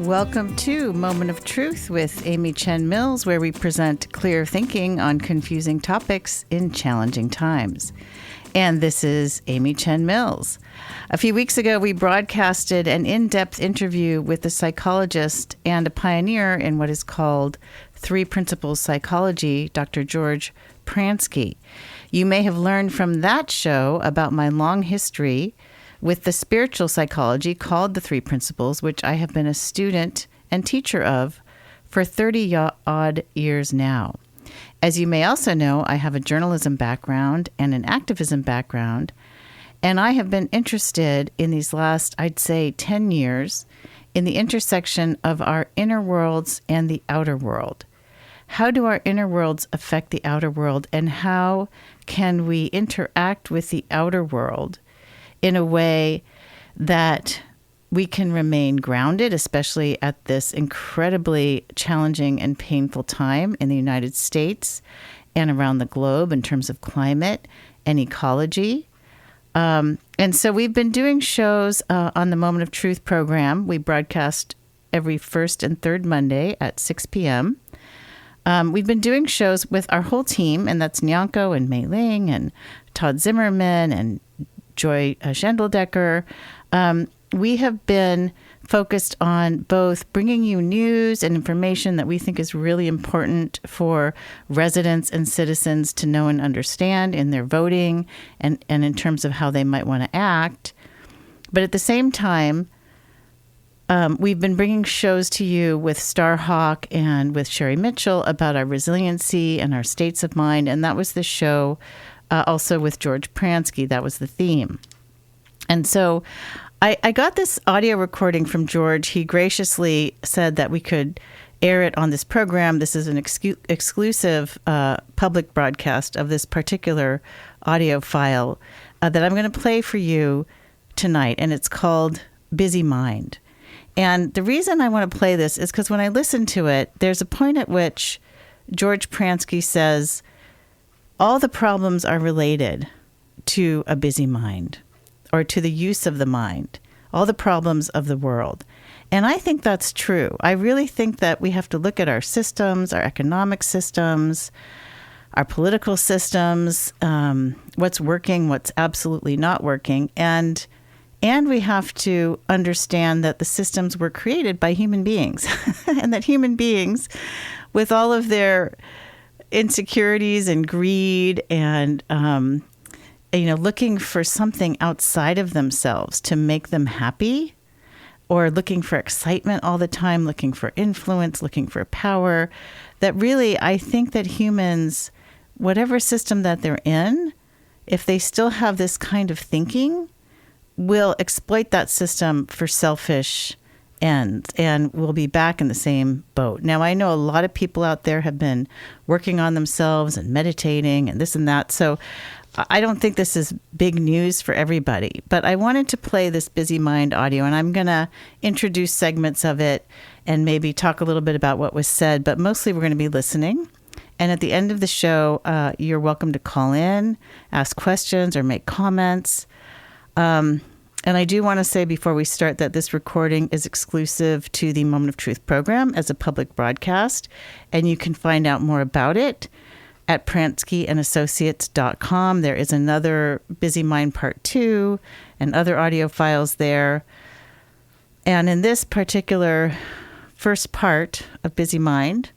Welcome to Moment of Truth with Amy Chen Mills, where we present clear thinking on confusing topics in challenging times. And this is Amy Chen Mills. A few weeks ago, we broadcasted an in-depth interview with a psychologist and a pioneer in what is called Three Principles Psychology, Dr. George Pransky. You may have learned from that show about my long history with the spiritual psychology called the Three Principles, which I have been a student and teacher of for 30-odd years now. As you may also know, I have a journalism background and an activism background, and I have been interested in these last, I'd say, 10 years in the intersection of our inner worlds and the outer world. How do our inner worlds affect the outer world, and how can we interact with the outer world in a way that we can remain grounded, especially at this incredibly challenging and painful time in the United States and around the globe in terms of climate and ecology. And so we've been doing shows on the Moment of Truth program. We broadcast every first and third Monday at 6 p.m. We've been doing shows with our whole team, and that's Nyanko and Mei Ling and Todd Zimmerman and Joy Schendeldecker. We have been focused on both bringing you news and information that we think is really important for residents and citizens to know and understand in their voting and in terms of how they might want to act. But at the same time, we've been bringing shows to you with Starhawk and with Sherry Mitchell about our resiliency and our states of mind. And that was the show also with George Pransky. That was the theme. And so I got this audio recording from George. He graciously said that we could air it on this program. This is an exclusive public broadcast of this particular audio file that I'm going to play for you tonight. And it's called Busy Mind. And the reason I want to play this is because when I listen to it, there's a point at which George Pransky says, all the problems are related to a busy mind or to the use of the mind, all the problems of the world. And I think that's true. I really think that we have to look at our systems, our economic systems, our political systems, what's working, what's absolutely not working. And we have to understand that the systems were created by human beings and that human beings, with all of their insecurities and greed and, looking for something outside of themselves to make them happy, or looking for excitement all the time, looking for influence, looking for power, that really, I think that humans, whatever system that they're in, if they still have this kind of thinking, will exploit that system for selfish ends, and we'll be back in the same boat. Now, I know a lot of people out there have been working on themselves and meditating and this and that, so I don't think this is big news for everybody, but I wanted to play this Busy Mind audio, and I'm going to introduce segments of it and maybe talk a little bit about what was said, but mostly we're going to be listening. And at the end of the show, you're welcome to call in, ask questions, or make comments. And I do want to say before we start that this recording is exclusive to the Moment of Truth program as a public broadcast, and you can find out more about it at PranskyandAssociates.com. There is another Busy Mind Part 2 and other audio files there. And in this particular first part of Busy Mind,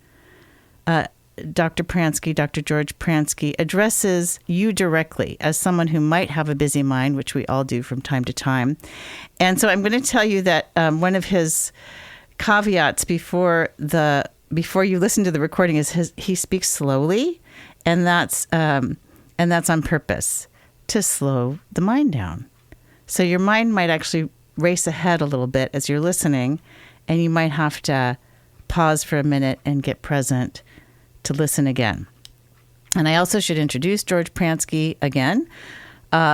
Dr. Pransky, Dr. George Pransky, addresses you directly as someone who might have a busy mind, which we all do from time to time. And so I'm going to tell you that one of his caveats before you listen to the recording is he speaks slowly, and that's on purpose, to slow the mind down. So your mind might actually race ahead a little bit as you're listening, and you might have to pause for a minute and get present to listen again. And I also should introduce George Pransky again.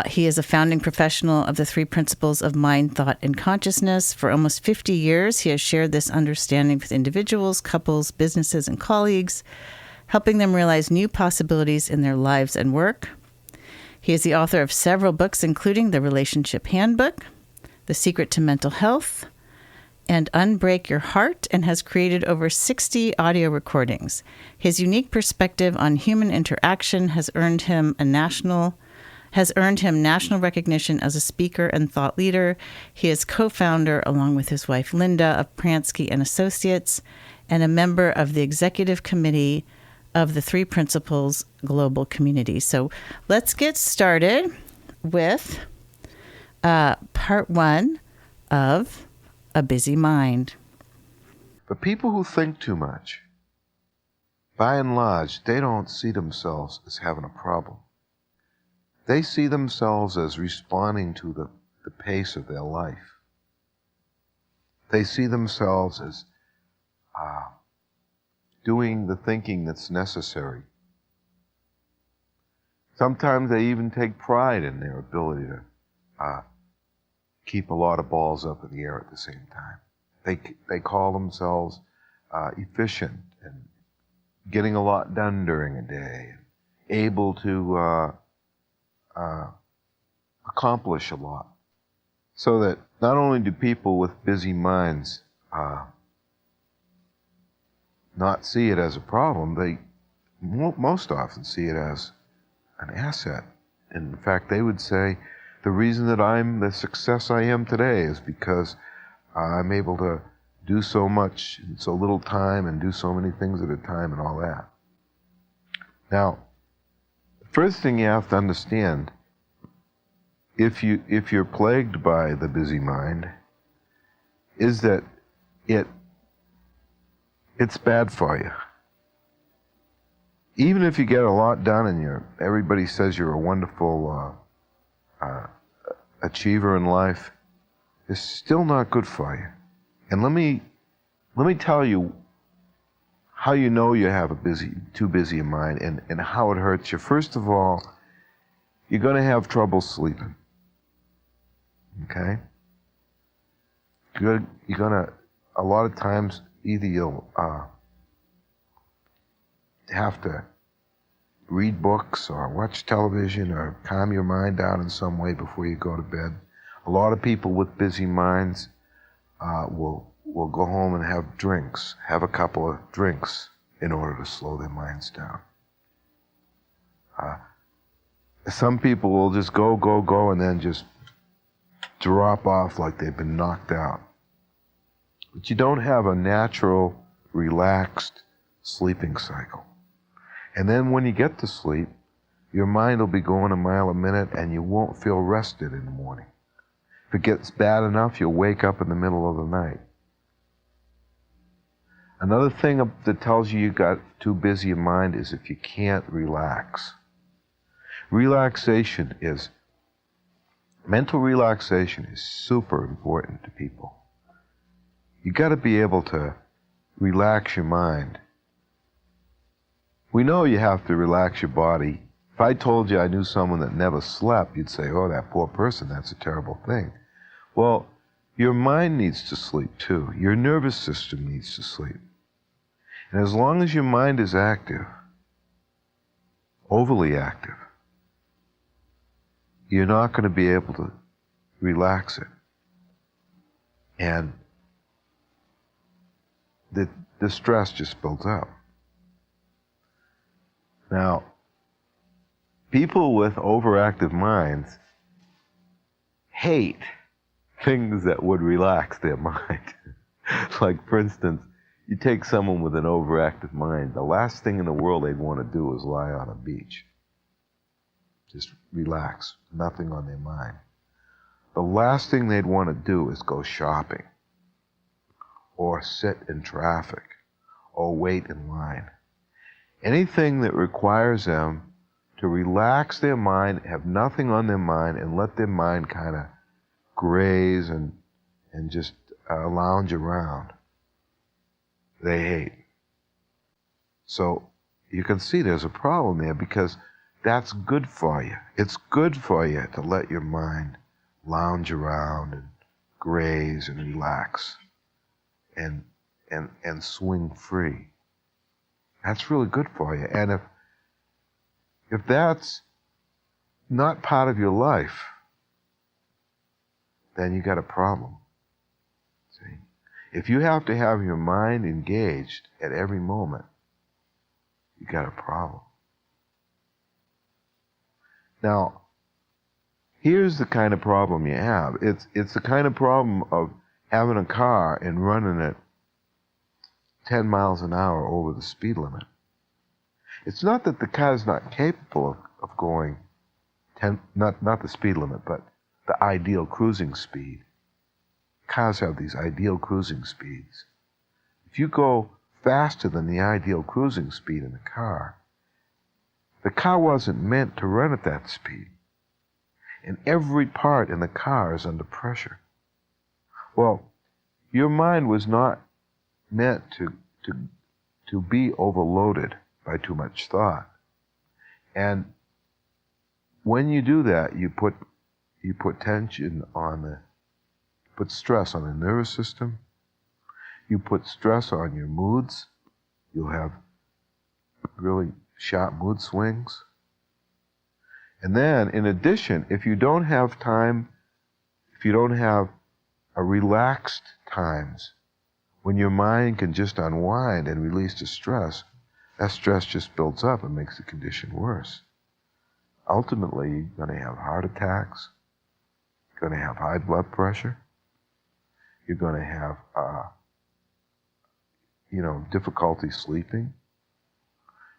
He is a founding professional of the Three Principles of Mind, Thought, and Consciousness. For almost 50 years, he has shared this understanding with individuals, couples, businesses, and colleagues, helping them realize new possibilities in their lives and work. He is the author of several books, including The Relationship Handbook, The Secret to Mental Health, and Unbreak Your Heart, and has created over 60 audio recordings. His unique perspective on human interaction has earned him national recognition as a speaker and thought leader. He is co-founder, along with his wife Linda, of Pransky and Associates, and a member of the executive committee of the Three Principles Global Community. So let's get started with part one of A Busy Mind. But people who think too much, by and large, they don't see themselves as having a problem. They see themselves as responding to the pace of their life. They see themselves as doing the thinking that's necessary. Sometimes they even take pride in their ability to keep a lot of balls up in the air at the same time. They call themselves efficient and getting a lot done during a day, and able to accomplish a lot. So that not only do people with busy minds not see it as a problem, they most often see it as an asset. In fact, they would say, the reason that I'm the success I am today is because I'm able to do so much in so little time and do so many things at a time and all that. Now, the first thing you have to understand, if you're plagued by the busy mind, is that it's bad for you. Even if you get a lot done and everybody says you're a wonderful achiever in life, it's still not good for you. And let me tell you how you know you have too busy a mind and how it hurts you. First of all, you're going to have trouble sleeping. Okay? You're gonna, a lot of times, either you'll have to read books or watch television or calm your mind down in some way before you go to bed. A lot of people with busy minds will go home and have a couple of drinks in order to slow their minds down. Some people will just go, and then just drop off like they've been knocked out. But you don't have a natural, relaxed sleeping cycle. And then when you get to sleep, your mind will be going a mile a minute and you won't feel rested in the morning. If it gets bad enough, you'll wake up in the middle of the night. Another thing that tells you got too busy a mind is if you can't relax. Mental relaxation is super important to people. You got to be able to relax your mind. We know you have to relax your body. If I told you I knew someone that never slept, you'd say, oh, that poor person, that's a terrible thing. Well, your mind needs to sleep too. Your nervous system needs to sleep. And as long as your mind is active, overly active, you're not going to be able to relax it. And the stress just builds up. Now, people with overactive minds hate things that would relax their mind. Like, for instance, you take someone with an overactive mind, the last thing in the world they'd want to do is lie on a beach. Just relax, nothing on their mind. The last thing they'd want to do is go shopping, or sit in traffic, or wait in line. Anything that requires them to relax their mind, have nothing on their mind, and let their mind kind of graze and just lounge around, they hate. So you can see there's a problem there, because that's good for you. It's good for you to let your mind lounge around and graze and relax and swing free. That's really good for you. And if that's not part of your life, then you got a problem. See? If you have to have your mind engaged at every moment, you got a problem. Now, here's the kind of problem you have. It's the kind of problem of having a car and running it 10 miles an hour over the speed limit. It's not that the car is not capable of going 10, not the speed limit, but the ideal cruising speed. Cars have these ideal cruising speeds. If you go faster than the ideal cruising speed in the car wasn't meant to run at that speed. And every part in the car is under pressure. Well, your mind was not meant to be overloaded by too much thought. And when you do that, you put tension on put stress on the nervous system. You put stress on your moods. You'll have really sharp mood swings. And then, in addition, if you don't have time, if you don't have a relaxed times when your mind can just unwind and release the stress, that stress just builds up and makes the condition worse. Ultimately, you're going to have heart attacks. You're going to have high blood pressure. You're going to have, difficulty sleeping.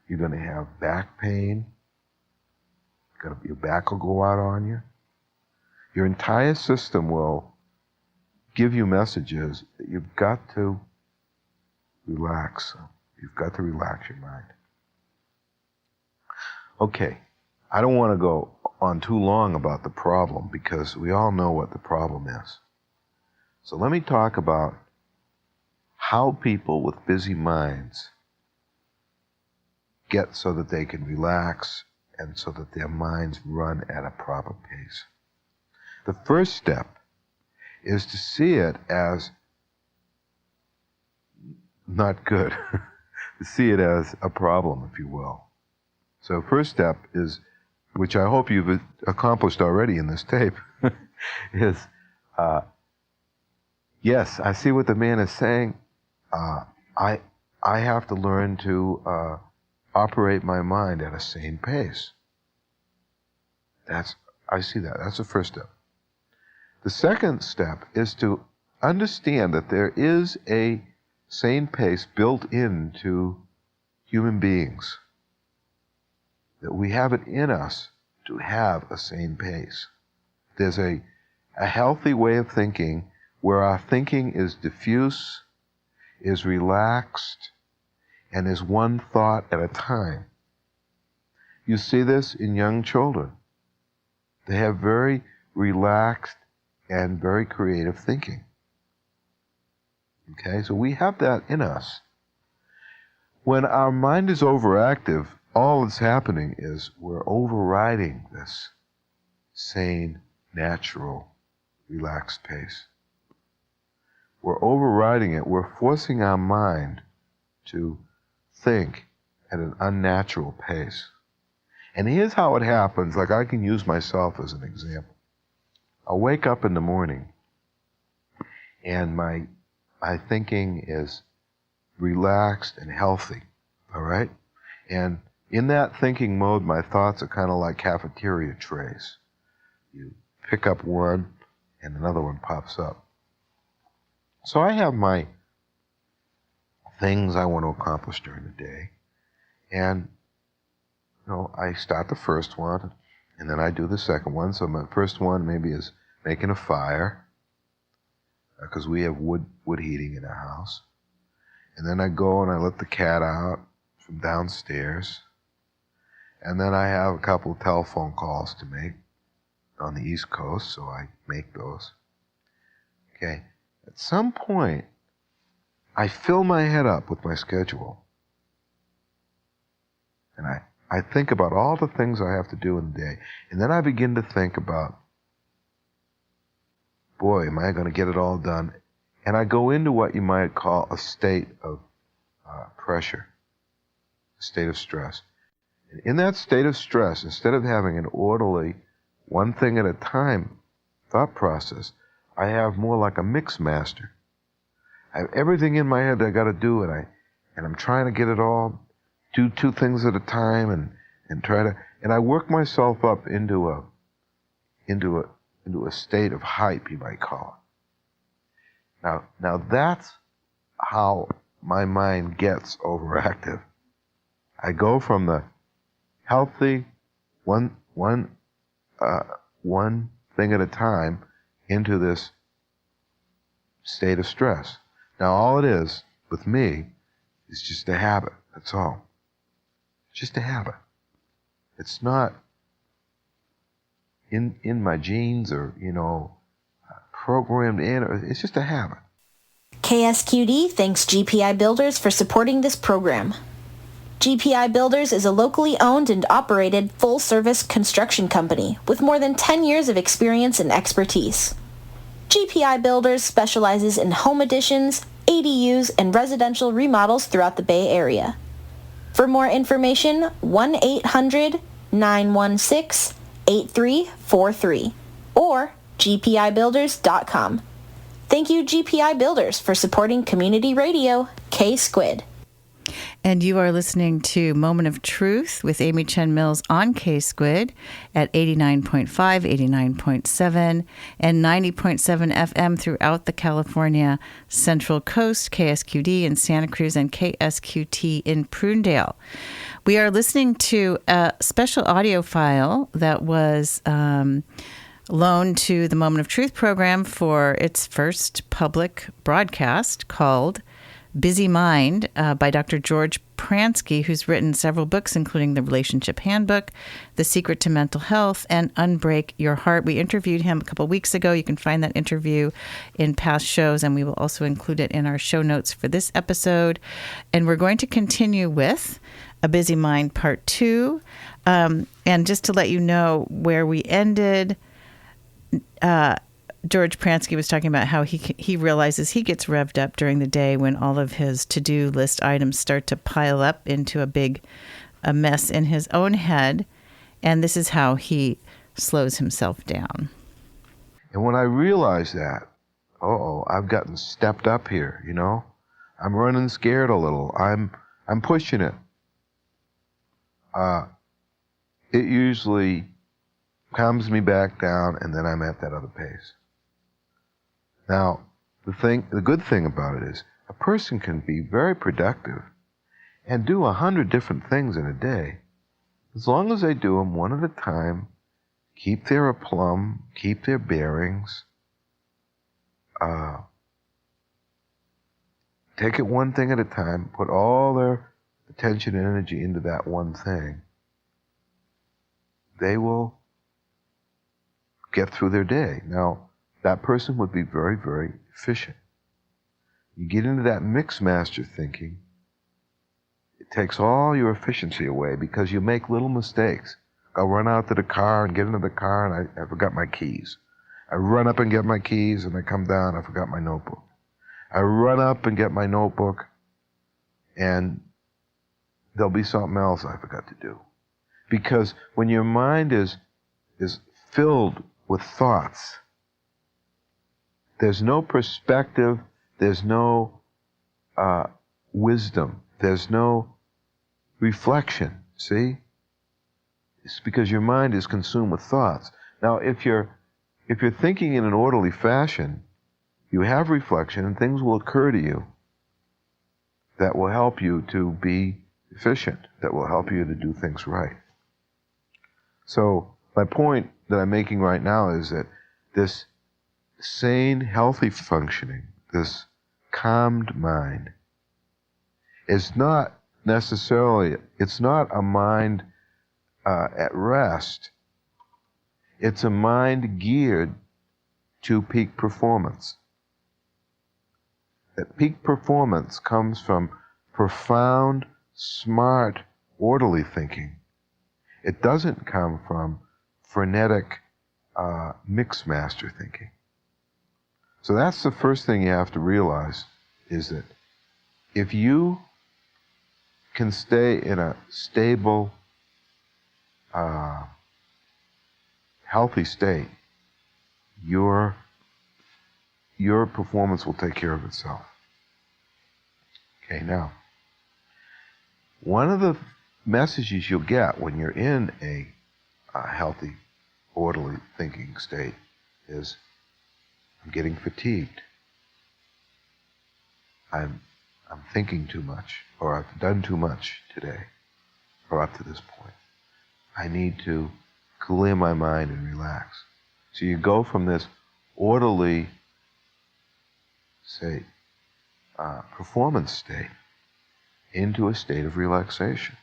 You're going to have back pain. Your back will go out on you. Your entire system will give you messages that you've got to relax. You've got to relax your mind. Okay, I don't want to go on too long about the problem because we all know what the problem is. So let me talk about how people with busy minds get so that they can relax and so that their minds run at a proper pace. The first step is to see it as not good, to see it as a problem, if you will. So first step is, which I hope you've accomplished already in this tape, is, yes, I see what the man is saying. I have to learn to operate my mind at a sane pace. I see that. That's the first step. The second step is to understand that there is a sane pace built into human beings. That we have it in us to have a sane pace. There's a healthy way of thinking where our thinking is diffuse, is relaxed, and is one thought at a time. You see this in young children. They have very relaxed and very creative thinking. Okay, so we have that in us. When our mind is overactive, all that's happening is we're overriding this sane, natural, relaxed pace. We're overriding it. We're forcing our mind to think at an unnatural pace. And here's how it happens. Like, I can use myself as an example. I'll wake up in the morning and my thinking is relaxed and healthy, all right? And in that thinking mode, my thoughts are kind of like cafeteria trays. You pick up one and another one pops up. So I have my things I want to accomplish during the day. And, I start the first one, and then I do the second one. So my first one maybe is making a fire, because we have wood heating in our house. And then I go and I let the cat out from downstairs. And then I have a couple of telephone calls to make on the East Coast, so I make those. Okay. At some point, I fill my head up with my schedule. And I think about all the things I have to do in the day. And then I begin to think about, boy, am I going to get it all done? And I go into what you might call a state of pressure, a state of stress. And in that state of stress, instead of having an orderly, one thing at a time thought process, I have more like a mix master. I have everything in my head that I got to do, and I'm trying to get it all, do 2 things at a time, and try to, and I work myself up into a state of hype, you might call it. Now that's how my mind gets overactive. I go from the healthy one thing at a time into this state of stress. Now all it is with me is just a habit. That's all. Just a habit. It's not in my genes or, programmed in. It's just a habit. KSQD thanks GPI Builders for supporting this program. GPI Builders is a locally owned and operated full-service construction company with more than 10 years of experience and expertise. GPI Builders specializes in home additions, ADUs, and residential remodels throughout the Bay Area. For more information, 1-800-916-8343 or gpibuilders.com. Thank you, GPI Builders, for supporting community radio, K-Squid. And you are listening to Moment of Truth with Amy Chen Mills on K-Squid at 89.5, 89.7, and 90.7 FM throughout the California Central Coast, KSQD in Santa Cruz, and KSQT in Prunedale. We are listening to a special audio file that was loaned to the Moment of Truth program for its first public broadcast called Busy Mind by Dr. George Pransky, who's written several books, including The Relationship Handbook, The Secret to Mental Health, and Unbreak Your Heart. We interviewed him a couple weeks ago. You can find that interview in past shows, and we will also include it in our show notes for this episode. And we're going to continue with A Busy Mind Part 2. And just to let you know where we ended, George Pransky was talking about how he realizes he gets revved up during the day when all of his to-do list items start to pile up into a mess in his own head. And this is how he slows himself down. And when I realized that, I've gotten stepped up here, I'm running scared a little. I'm pushing it. It usually calms me back down, and then I'm at that other pace. Now, the good thing about it is a person can be very productive and do 100 different things in a day, as long as they do them one at a time, keep their aplomb, keep their bearings, take it one thing at a time, put all their attention and energy into that one thing. They will get through their day. Now, that person would be very, very efficient. You get into that mix master thinking, it takes all your efficiency away because you make little mistakes. I'll run out to the car and get into the car and I forgot my keys. I run up and get my keys and I come down, I forgot my notebook. I run up and get my notebook and there'll be something else I forgot to do. Because when your mind is filled with thoughts, there's no perspective, there's no wisdom, there's no reflection, see? It's because your mind is consumed with thoughts. Now, if you're thinking in an orderly fashion, you have reflection and things will occur to you that will help you to be efficient, that will help you to do things right. So my point that I'm making right now is that this sane, healthy functioning, this calmed mind, is not necessarily, it's not a mind at rest. It's a mind geared to peak performance. That peak performance comes from profound, smart, orderly thinking. It doesn't come from frenetic, mix master thinking. So that's the first thing you have to realize, is that if you can stay in a stable, healthy state, your performance will take care of itself. Okay, now, one of the messages you'll get when you're in a healthy, orderly thinking state is, I'm getting fatigued. I'm thinking too much, or I've done too much today, or up to this point. I need to clear my mind and relax. So you go from this orderly, say, performance state into a state of relaxation.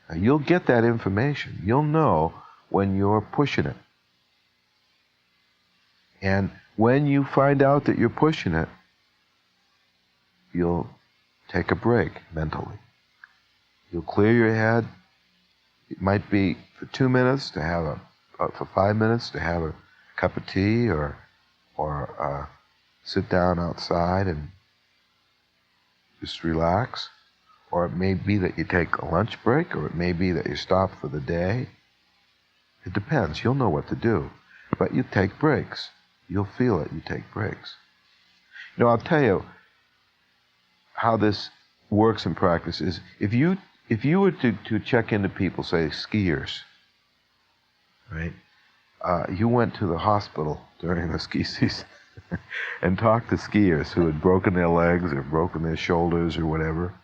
Now, you'll get that information. You'll know when you're pushing it. And when you find out that you're pushing it, you'll take a break mentally. You'll clear your head. It might be for 2 minutes to have for 5 minutes to have a cup of tea, or sit down outside and just relax. Or it may be that you take a lunch break, or it may be that you stop for the day. It depends. You'll know what to do. But you take breaks. You'll feel it. You take breaks. You know, I'll tell you how this works in practice is, if you were to check into people, say skiers, right? You went to the hospital during the ski season and talked to skiers who had broken their legs or broken their shoulders or whatever.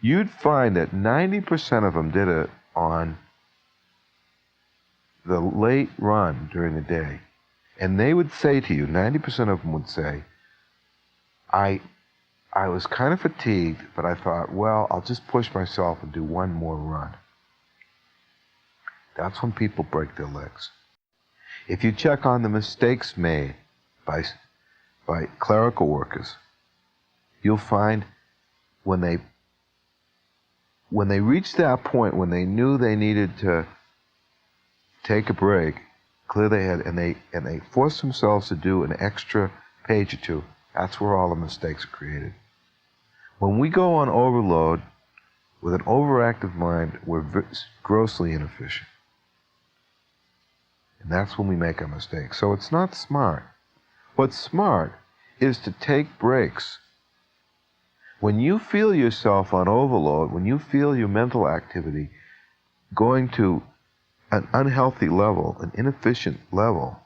You'd find that 90% of them did it on the late run during the day. And they would say to you, 90% of them would say, I was kind of fatigued, but I thought, well, I'll just push myself and do one more run. That's when people break their legs. If you check on the mistakes made by clerical workers, you'll find when they reached that point, when they knew they needed to take a break, clear their head, and they forced themselves to do an extra page or two, that's where all the mistakes are created. When we go on overload with an overactive mind, we're grossly inefficient. And that's when we make a mistake. So it's not smart. What's smart is to take breaks. When you feel yourself on overload, when you feel your mental activity going to an unhealthy level, an inefficient level,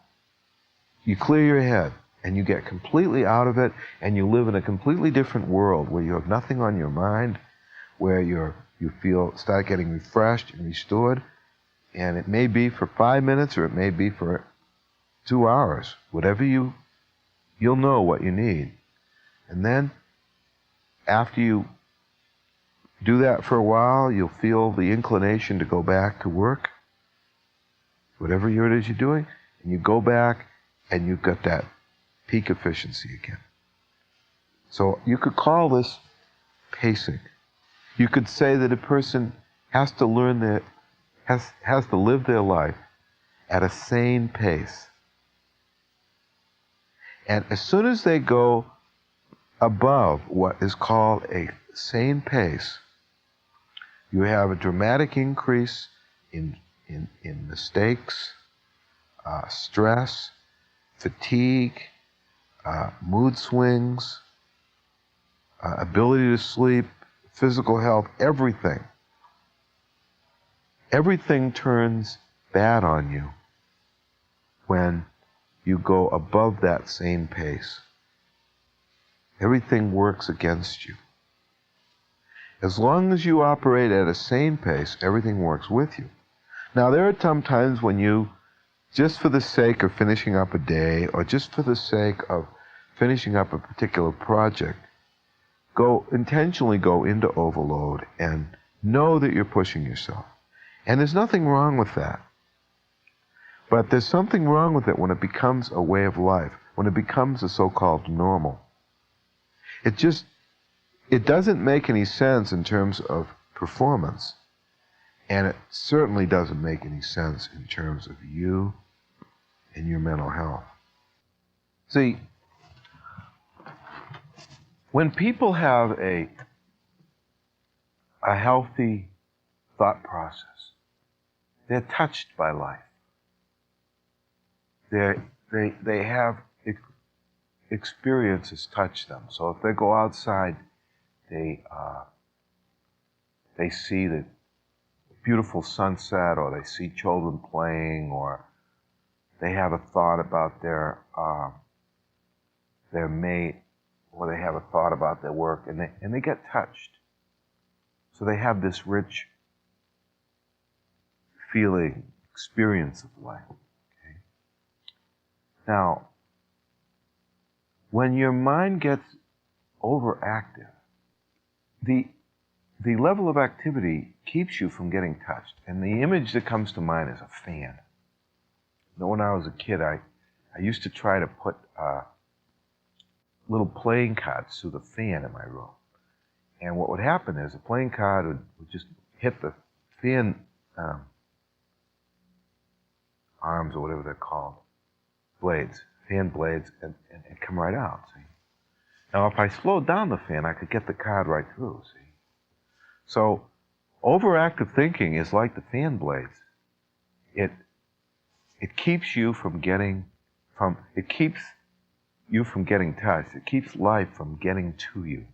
you clear your head and you get completely out of it, and you live in a completely different world where you have nothing on your mind, where you start getting refreshed and restored. And it may be for 5 minutes, or it may be for 2 hours. Whatever you'll know what you need. And then after you do that for a while, you'll feel the inclination to go back to work, whatever it is you're doing, and you go back and you've got that peak efficiency again. So you could call this pacing. You could say that a person has to learn that, has to live their life at a sane pace. And as soon as they go above what is called a sane pace, you have a dramatic increase in mistakes, stress, fatigue, mood swings, ability to sleep, physical health, everything. Everything turns bad on you when you go above that same pace. Everything works against you. As long as you operate at a sane pace, everything works with you. Now, there are some times when you, just for the sake of finishing up a day, or just for the sake of finishing up a particular project, intentionally go into overload and know that you're pushing yourself. And there's nothing wrong with that. But there's something wrong with it when it becomes a way of life, when it becomes a so-called normal. It doesn't make any sense in terms of performance. And it certainly doesn't make any sense in terms of you and your mental health. See, when people have a healthy thought process, they're touched by life. They have experiences touch them. So if they go outside they see the beautiful sunset, or they see children playing, or they have a thought about their mate, or they have a thought about their work, and they get touched. So they have this rich feeling, experience of life. Okay? Now, when your mind gets overactive, the level of activity keeps you from getting touched. And the image that comes to mind is a fan. When I was a kid, I used to try to put little playing cards through the fan in my room. And what would happen is a playing card would just hit the fan arms, or whatever they're called, fan blades, and come right out, see? Now, if I slowed down the fan, I could get the card right through, see? So, overactive thinking is like the fan blades. It keeps you from getting touched. It keeps life from getting to you.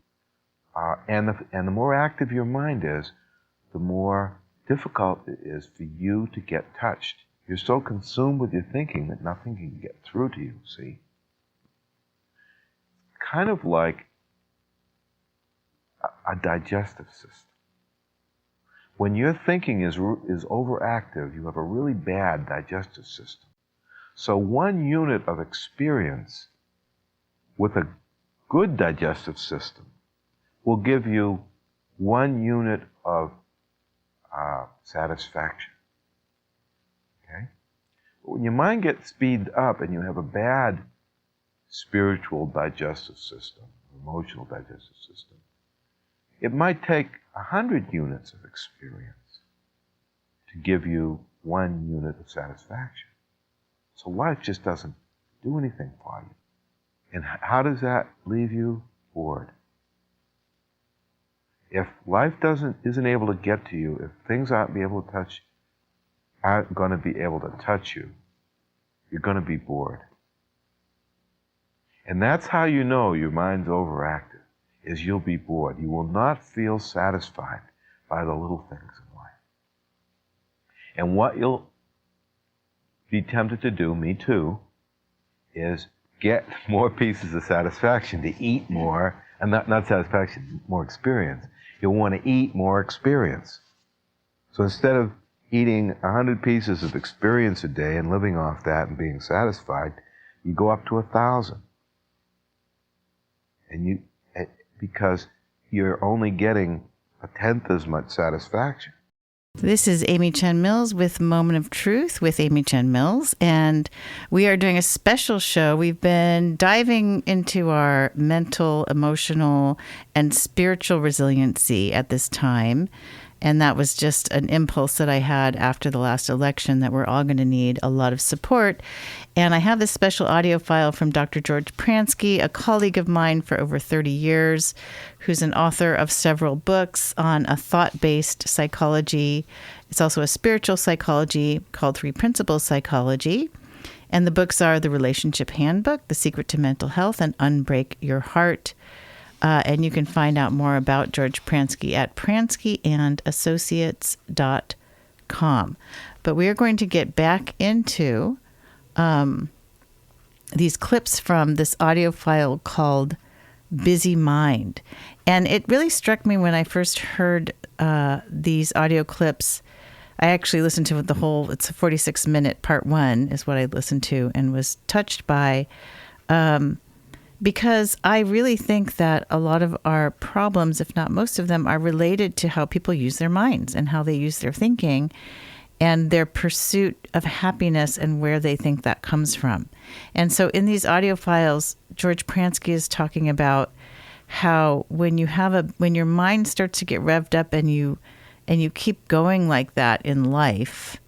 And the more active your mind is, the more difficult it is for you to get touched. You're so consumed with your thinking that nothing can get through to you, see? Kind of like a digestive system. When your thinking is overactive, you have a really bad digestive system. So 1 unit of experience with a good digestive system will give you 1 unit of satisfaction. Okay? But when your mind gets speeded up and you have a bad spiritual digestive system, emotional digestive system, it might take 100 units of experience to give you 1 unit of satisfaction. So life just doesn't do anything for you. And how does that leave you? Bored. If life isn't able to get to you, if things aren't going to be able to touch you, you're going to be bored. And that's how you know your mind's overactive, is you'll be bored. You will not feel satisfied by the little things in life. And what you'll be tempted to do, me too, is get more pieces of satisfaction, to eat more, and not satisfaction, more experience. You'll want to eat more experience. So instead of eating 100 pieces of experience a day and living off that and being satisfied, you go up to 1,000. And because you're only getting 1/10 as much satisfaction. This is Amy Chen Mills with Moment of Truth with Amy Chen Mills, and we are doing a special show. We've been diving into our mental, emotional, and spiritual resiliency at this time, and that was just an impulse that I had after the last election, that we're all going to need a lot of support. And I have this special audio file from Dr. George Pransky, a colleague of mine for over 30 years, who's an author of several books on a thought-based psychology. It's also a spiritual psychology called 3 Principles Psychology. And the books are The Relationship Handbook, The Secret to Mental Health, and Unbreak Your Heart. And you can find out more about George Pransky at pranskyandAssociates.com. But we are going to get back into these clips from this audio file called Busy Mind. And it really struck me when I first heard these audio clips. I actually listened to the whole, it's a 46-minute part 1 is what I listened to, and was touched by, because I really think that a lot of our problems, if not most of them, are related to how people use their minds and how they use their thinking and their pursuit of happiness and where they think that comes from. And so in these audio files, George Pransky is talking about how when your mind starts to get revved up and you keep going like that in life,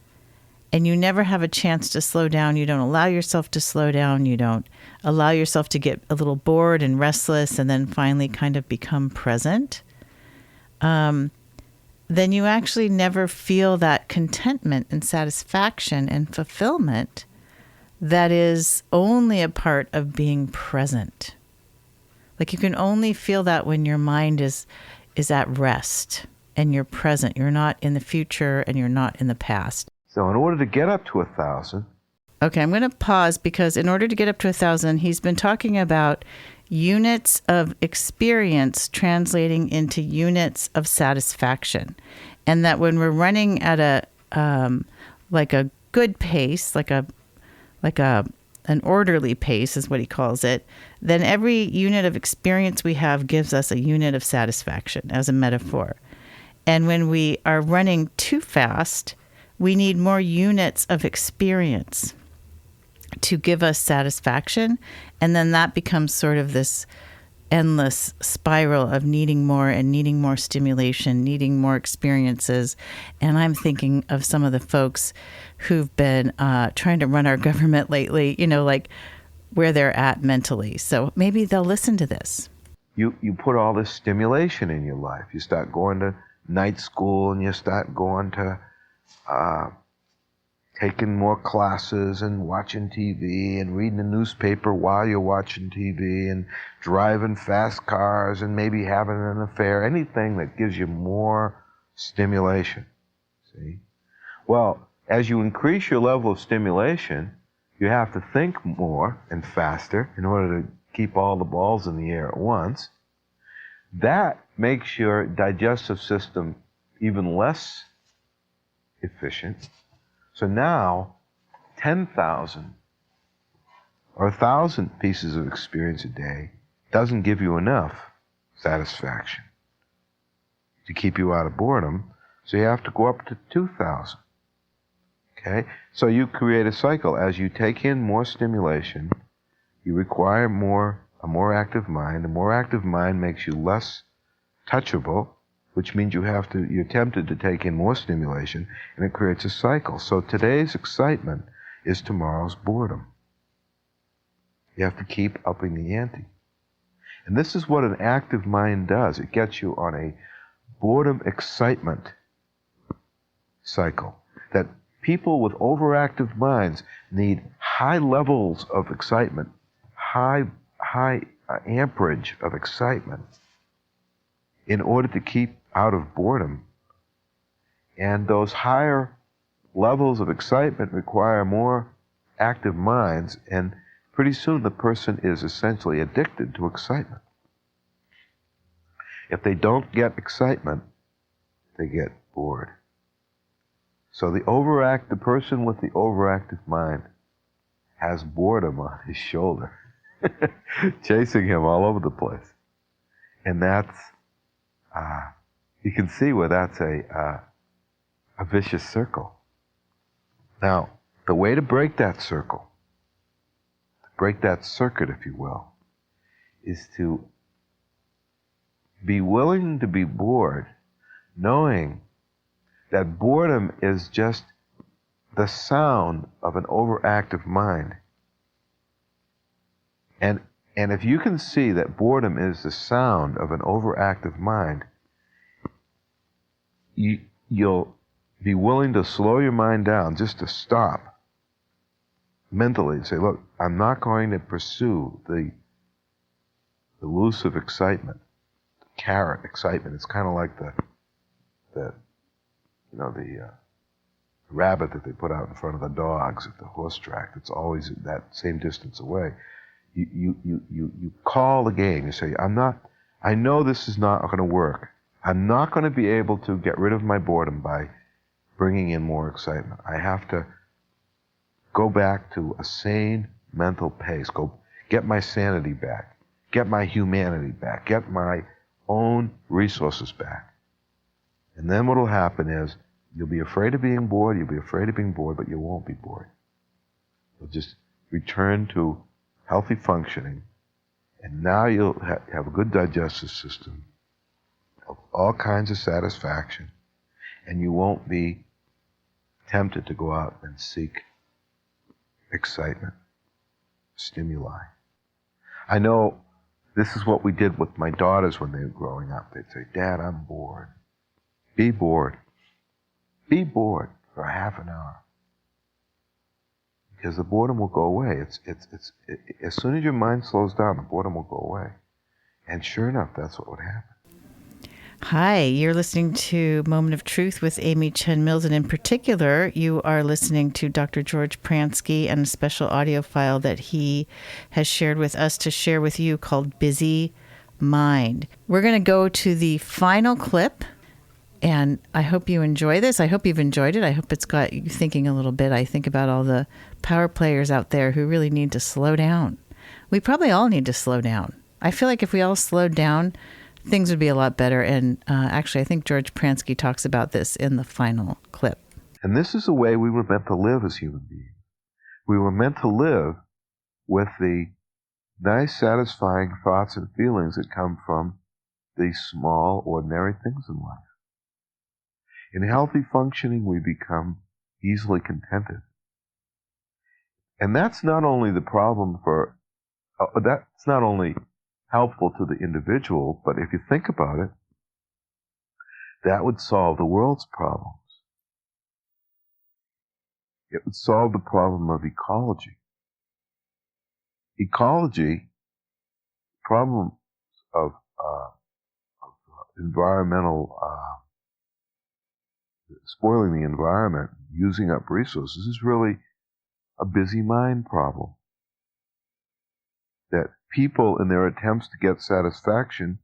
and you never have a chance to slow down, you don't allow yourself to slow down, you don't allow yourself to get a little bored and restless and then finally kind of become present, then you actually never feel that contentment and satisfaction and fulfillment that is only a part of being present. Like you can only feel that when your mind is at rest and you're present. You're not in the future and you're not in the past. So in order to get up to 1,000... Okay, I'm going to pause because in order to get up to 1,000, he's been talking about units of experience translating into units of satisfaction. And that when we're running at a like a good pace, like an orderly pace is what he calls it, then every unit of experience we have gives us a unit of satisfaction as a metaphor. And when we are running too fast, we need more units of experience to give us satisfaction. And then that becomes sort of this endless spiral of needing more and needing more stimulation, needing more experiences. And I'm thinking of some of the folks who've been trying to run our government lately, like where they're at mentally. So maybe they'll listen to this. You put all this stimulation in your life. You start going to night school and you start going to taking more classes and watching TV and reading the newspaper while you're watching TV and driving fast cars and maybe having an affair, anything that gives you more stimulation. See? Well, as you increase your level of stimulation, you have to think more and faster in order to keep all the balls in the air at once. That makes your digestive system even less efficient. So now, 10,000 or 1,000 pieces of experience a day doesn't give you enough satisfaction to keep you out of boredom, so you have to go up to 2,000. Okay? So you create a cycle. As you take in more stimulation, you require a more active mind. A more active mind makes you less touchable, which means you're tempted to take in more stimulation, and it creates a cycle. So today's excitement is tomorrow's boredom. You have to keep upping the ante. And this is what an active mind does. It gets you on a boredom excitement cycle. That people with overactive minds need high levels of excitement, high amperage of excitement in order to keep out of boredom. And those higher levels of excitement require more active minds, and pretty soon the person is essentially addicted to excitement. If they don't get excitement, they get bored. So the person with the overactive mind has boredom on his shoulder, chasing him all over the place. And that's you can see where that's a vicious circle. Now, the way to break that circle, to break that circuit, if you will, is to be willing to be bored, knowing that boredom is just the sound of an overactive mind. And if you can see that boredom is the sound of an overactive mind, you'll be willing to slow your mind down, just to stop mentally and say, look, I'm not going to pursue the elusive excitement, the carrot excitement. It's kind of like the rabbit that they put out in front of the dogs at the horse track. It's always that same distance away. You call the game. You say, I know this is not going to work. I'm not going to be able to get rid of my boredom by bringing in more excitement. I have to go back to a sane mental pace, go get my sanity back, get my humanity back, get my own resources back. And then what will happen is you'll be afraid of being bored, but you won't be bored. You'll just return to healthy functioning, and now you'll have a good digestive system, all kinds of satisfaction, and you won't be tempted to go out and seek excitement, stimuli. I know this is what we did with my daughters when they were growing up. They'd say, Dad, I'm bored. Be bored. Be bored for a half an hour. Because the boredom will go away. As soon as your mind slows down, the boredom will go away. And sure enough, that's what would happen. Hi, you're listening to Moment of Truth with Amy Chen Mills, and in particular, you are listening to Dr. George Pransky and a special audio file that he has shared with us to share with you called Busy Mind. We're going to go to the final clip, and I hope you enjoy this. I hope you've enjoyed it. I hope it's got you thinking a little bit. I think about all the power players out there who really need to slow down. We probably all need to slow down. I feel like if we all slowed down, things would be a lot better. And actually, I think George Pransky talks about this in the final clip. And this is the way we were meant to live as human beings. We were meant to live with the nice, satisfying thoughts and feelings that come from the small, ordinary things in life. In healthy functioning, we become easily contented. And that's not only the problem for, that's not only helpful to the individual, but if you think about it, that would solve the world's problems. It would solve the problem of ecology. Ecology, problems of environmental, spoiling the environment, using up resources, is really a busy mind problem. That people, in their attempts to get satisfaction,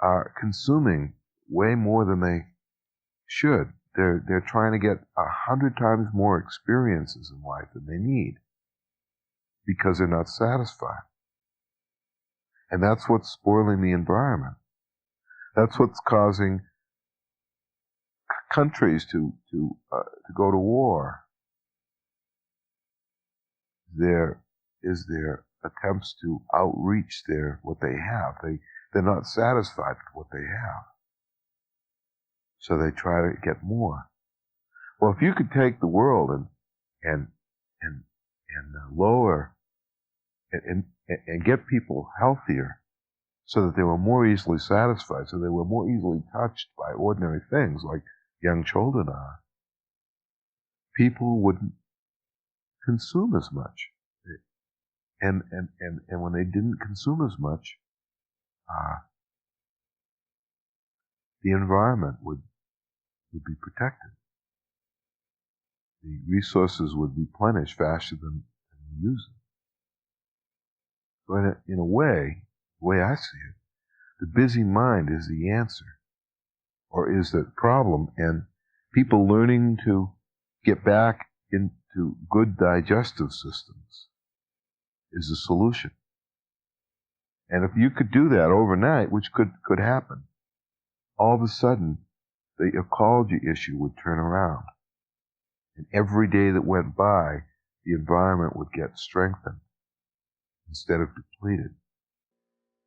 are consuming way more than they should. They're trying to get 100 times more experiences in life than they need because they're not satisfied. And that's what's spoiling the environment. That's what's causing countries to go to war. There is their attempts to outreach what they have. They're not satisfied with what they have. So they try to get more. Well, if you could take the world and lower and get people healthier so that they were more easily satisfied, so they were more easily touched by ordinary things like young children are, people wouldn't consume as much. And when they didn't consume as much, the environment would be protected. The resources would replenish faster than we use them. So in a way, the way I see it, the busy mind is the answer, or is the problem, and people learning to get back into good digestive systems is the solution. And if you could do that overnight, which could happen, all of a sudden the ecology issue would turn around. And every day that went by, the environment would get strengthened instead of depleted.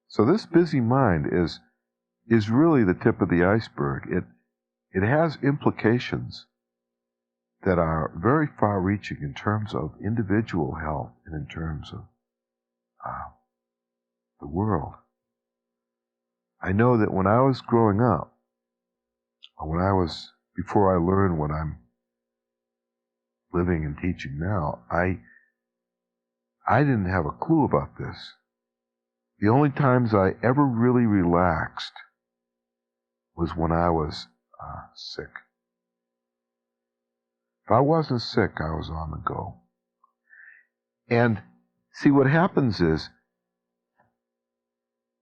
So this busy mind is really the tip of the iceberg. It has implications that are very far-reaching in terms of individual health and in terms of the world. I know that when I was growing up, before I learned what I'm living and teaching now, I didn't have a clue about this. The only times I ever really relaxed was when I was sick. If I wasn't sick, I was on the go. And see, what happens is,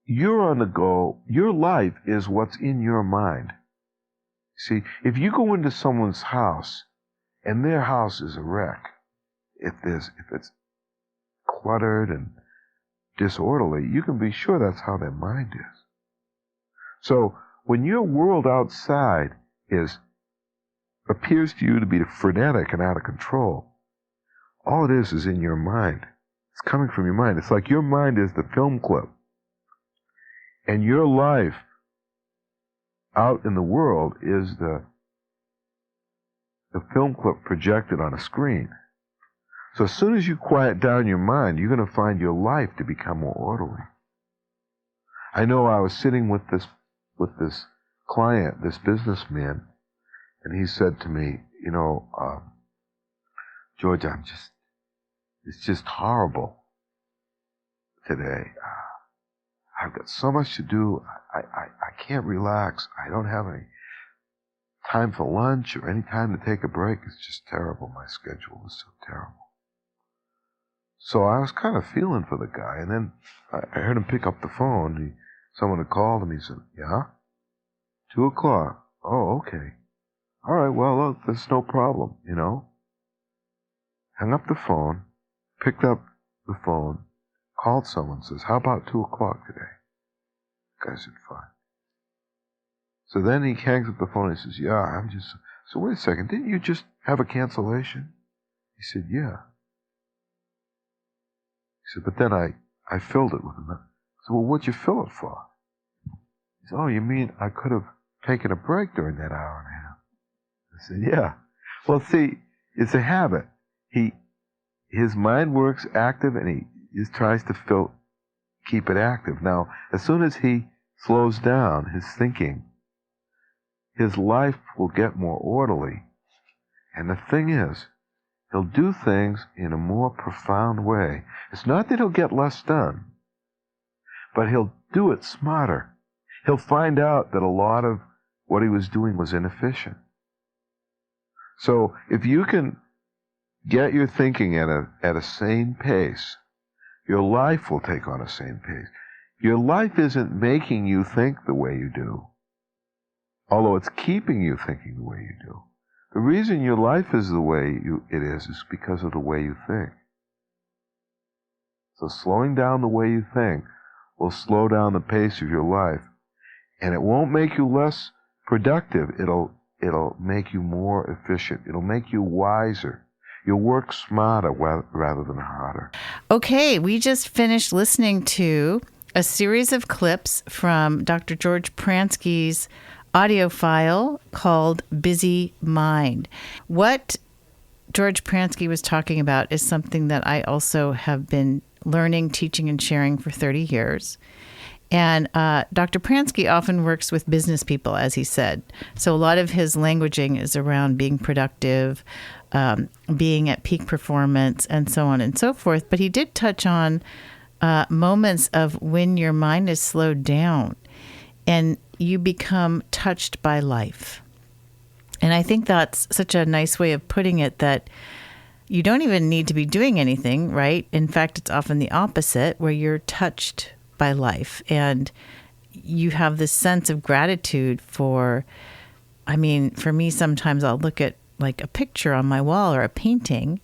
you're on the go. Your life is what's in your mind. See, if you go into someone's house and their house is a wreck, if it's cluttered and disorderly, you can be sure that's how their mind is. So when your world outside appears to you to be frenetic and out of control, all it is in your mind. It's coming from your mind. It's like your mind is the film clip. And your life out in the world is the film clip projected on a screen. So as soon as you quiet down your mind, you're going to find your life to become more orderly. I know I was sitting with this client, this businessman, and he said to me, George, it's just horrible today. I've got so much to do. I can't relax. I don't have any time for lunch or any time to take a break. It's just terrible. My schedule is so terrible. So I was kind of feeling for the guy, and then I heard him pick up the phone. Someone had called him. He said, yeah? 2 o'clock. Oh, okay. All right, well, look, there's no problem, you know. Hung up the phone, picked up the phone, called someone, says, how about 2 o'clock today? The guy said, fine. So then he hangs up the phone and he says, yeah, so wait a second, didn't you just have a cancellation? He said, yeah. He said, but then I filled it with another. I said, well, what'd you fill it for? He said, oh, you mean I could have taken a break during that hour and a half? I said, yeah. Well, see, it's a habit. His mind works active, and he tries to keep it active. Now, as soon as he slows down his thinking, his life will get more orderly. And the thing is, he'll do things in a more profound way. It's not that he'll get less done, but he'll do it smarter. He'll find out that a lot of what he was doing was inefficient. So if you can get your thinking at a sane pace, your life will take on a sane pace. Your life isn't making you think the way you do, although it's keeping you thinking the way you do. The reason your life is the way it is because of the way you think. So slowing down the way you think will slow down the pace of your life, and it won't make you less productive. It'll make you more efficient. It'll make you wiser. You'll work smarter rather than harder. Okay, we just finished listening to a series of clips from Dr. George Pransky's audio file called Busy Mind. What George Pransky was talking about is something that I also have been learning, teaching, and sharing for 30 years. And Dr. Pransky often works with business people, as he said. So a lot of his languaging is around being productive, being at peak performance, and so on and so forth. But he did touch on moments of when your mind is slowed down and you become touched by life. And I think that's such a nice way of putting it, that you don't even need to be doing anything, right? In fact, it's often the opposite, where you're touched by life and you have this sense of gratitude for me, sometimes I'll look at like a picture on my wall or a painting,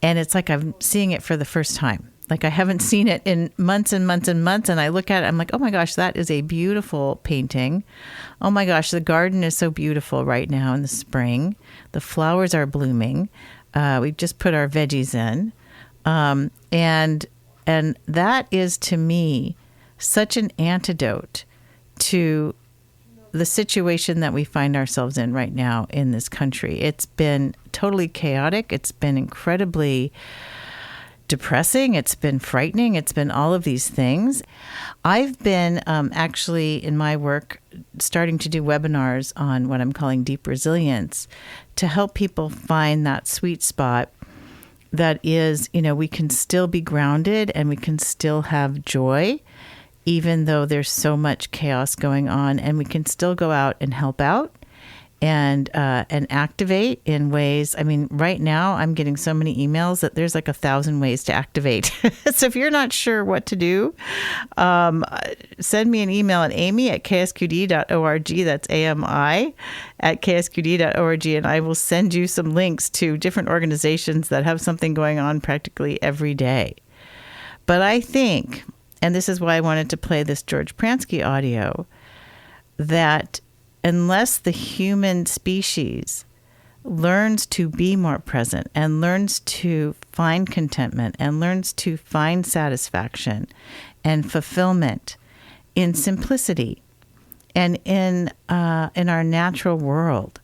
and it's like I'm seeing it for the first time. Like I haven't seen it in months and months and months, and I look at it, I'm like, oh my gosh, that is a beautiful painting. Oh my gosh, the garden is so beautiful right now in the spring. The flowers are blooming. We've just put our veggies in. And that is, to me, such an antidote to the situation that we find ourselves in right now in this country. It's been totally chaotic. It's been incredibly depressing. It's been frightening. It's been all of these things. I've been actually in my work starting to do webinars on what I'm calling deep resilience to help people find that sweet spot that is, we can still be grounded and we can still have joy, even though there's so much chaos going on, and we can still go out and help out and activate in ways. I mean, right now I'm getting so many emails that there's like 1,000 ways to activate. So if you're not sure what to do, send me an email at amy@ksqd.org. That's AMI at ksqd.org. And I will send you some links to different organizations that have something going on practically every day. But I think, and this is why I wanted to play this George Pransky audio, that unless the human species learns to be more present and learns to find contentment and learns to find satisfaction and fulfillment in simplicity and in our natural world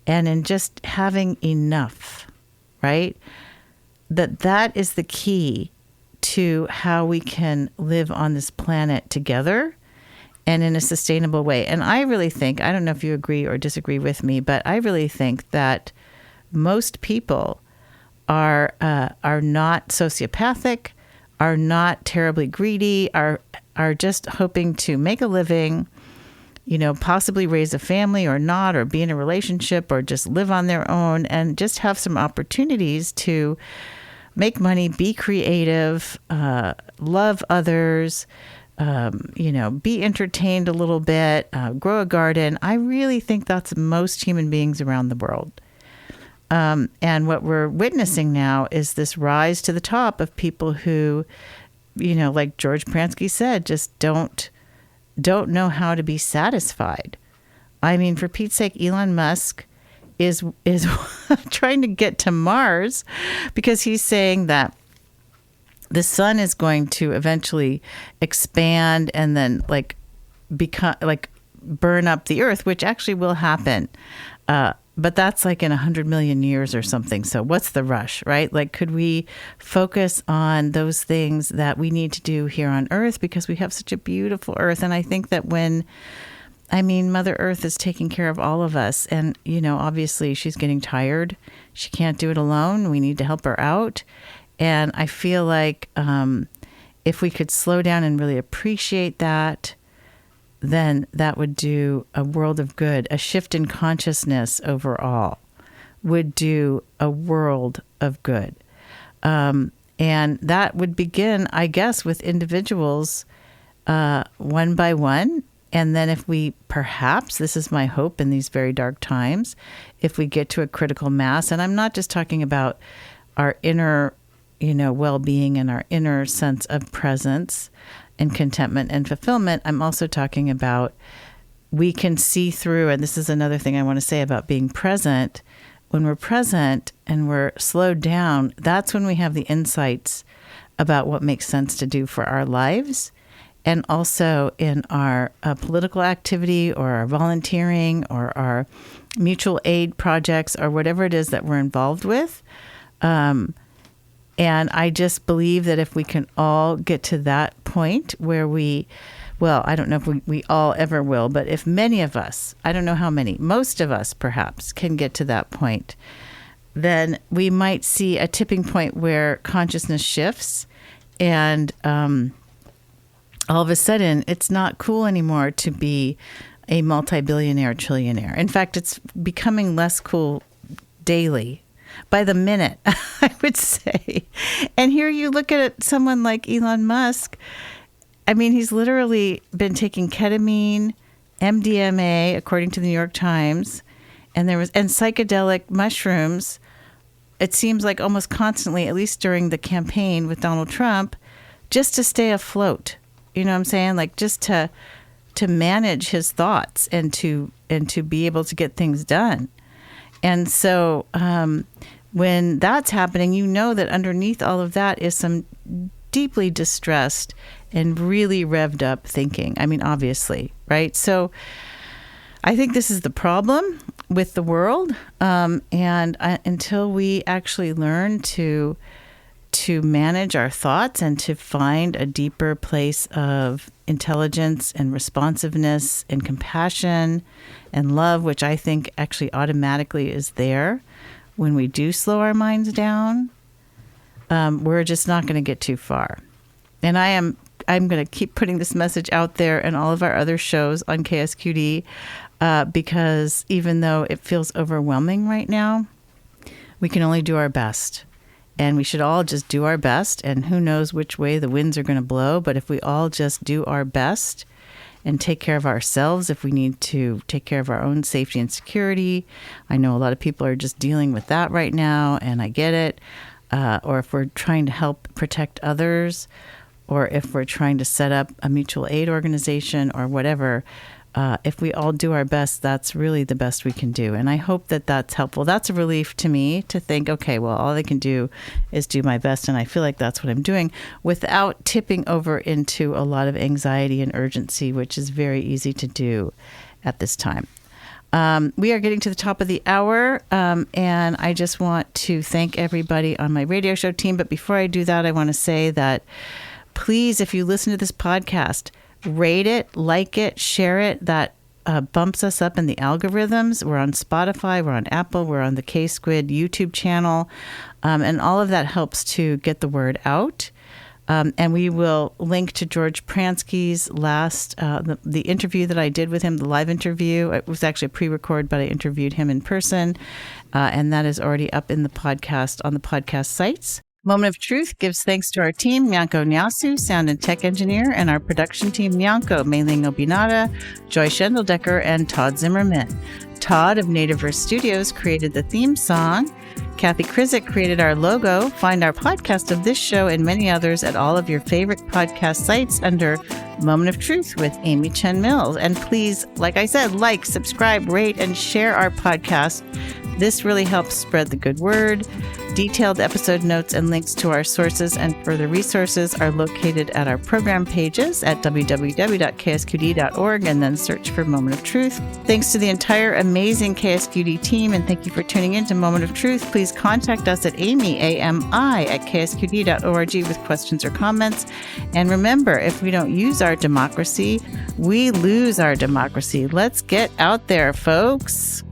and in just having enough, right? That is the key to how we can live on this planet together and in a sustainable way. And I really think, I don't know if you agree or disagree with me, but I really think that most people are not sociopathic, are not terribly greedy, are are just hoping to make a living, possibly raise a family or not, or be in a relationship or just live on their own and just have some opportunities to make money, be creative, love others, be entertained a little bit, grow a garden. I really think that's most human beings around the world. And what we're witnessing now is this rise to the top of people who, like George Pransky said, just don't know how to be satisfied. I mean, for Pete's sake, Elon Musk is trying to get to Mars because he's saying that the sun is going to eventually expand and then burn up the earth, which actually will happen. But that's like in 100 million years or something. So what's the rush, right? Like, could we focus on those things that we need to do here on Earth because we have such a beautiful Earth? And I think that Mother Earth is taking care of all of us. And, obviously she's getting tired. She can't do it alone. We need to help her out. And I feel like if we could slow down and really appreciate that, then that would do a world of good. A shift in consciousness overall would do a world of good. And that would begin, I guess, with individuals one by one. And then if we perhaps, this is my hope in these very dark times, if we get to a critical mass, and I'm not just talking about our inner, well-being and our inner sense of presence and contentment and fulfillment, I'm also talking about we can see through, and this is another thing I want to say about being present. When we're present and we're slowed down, that's when we have the insights about what makes sense to do for our lives, and also in our political activity or our volunteering or our mutual aid projects or whatever it is that we're involved with. And I just believe that if we can all get to that point where I don't know if we all ever will, but if many of us, I don't know how many, most of us perhaps can get to that point, then we might see a tipping point where consciousness shifts and all of a sudden it's not cool anymore to be a multi-billionaire trillionaire. In fact, it's becoming less cool daily. By the minute, I would say. And here you look at someone like Elon Musk. I mean, he's literally been taking ketamine, MDMA, according to the New York Times, and psychedelic mushrooms. It seems like almost constantly, at least during the campaign with Donald Trump, just to stay afloat. You know what I'm saying? Like just to manage his thoughts and to be able to get things done. And so when that's happening, that underneath all of that is some deeply distressed and really revved up thinking. I mean, obviously, right? So I think this is the problem with the world. Until we actually learn to manage our thoughts and to find a deeper place of intelligence and responsiveness and compassion and love, which I think actually automatically is there when we do slow our minds down, we're just not going to get too far. And I'm going to keep putting this message out there and all of our other shows on KSQD because even though it feels overwhelming right now, we can only do our best. And we should all just do our best. And who knows which way the winds are going to blow. But if we all just do our best and take care of ourselves, if we need to take care of our own safety and security, I know a lot of people are just dealing with that right now, and I get it. Or if we're trying to help protect others, or if we're trying to set up a mutual aid organization or whatever, if we all do our best, that's really the best we can do. And I hope that that's helpful. That's a relief to me to think, okay, well, all I can do is do my best. And I feel like that's what I'm doing without tipping over into a lot of anxiety and urgency, which is very easy to do at this time. We are getting to the top of the hour, and I just want to thank everybody on my radio show team. But before I do that, I want to say that please, if you listen to this podcast, rate it, like it, share it. That bumps us up in the algorithms. We're on Spotify, we're on Apple, we're on the K-Squid YouTube channel, and all of that helps to get the word out. And we will link to George Pransky's last, the interview that I did with him, the live interview. It was actually a pre-record, but I interviewed him in person. And that is already up in the podcast, on the podcast sites. Moment of Truth gives thanks to our team, Nyanko Nyasu, sound and tech engineer, and our production team, Nyanko, Mei-Ling Obinada, Joy Schendeldecker, and Todd Zimmerman. Todd of Nativeverse Studios created the theme song. Kathy Krizik created our logo. Find our podcast of this show and many others at all of your favorite podcast sites under Moment of Truth with Amy Chen Mills. And please, like I said, like, subscribe, rate, and share our podcast. This really helps spread the good word. Detailed episode notes and links to our sources and further resources are located at our program pages at www.ksqd.org, and then search for Moment of Truth. Thanks to the entire amazing KSQD team, and thank you for tuning in to Moment of Truth. Please contact us at Amy, AMI, at ksqd.org with questions or comments. And remember, if we don't use our democracy, we lose our democracy. Let's get out there, folks.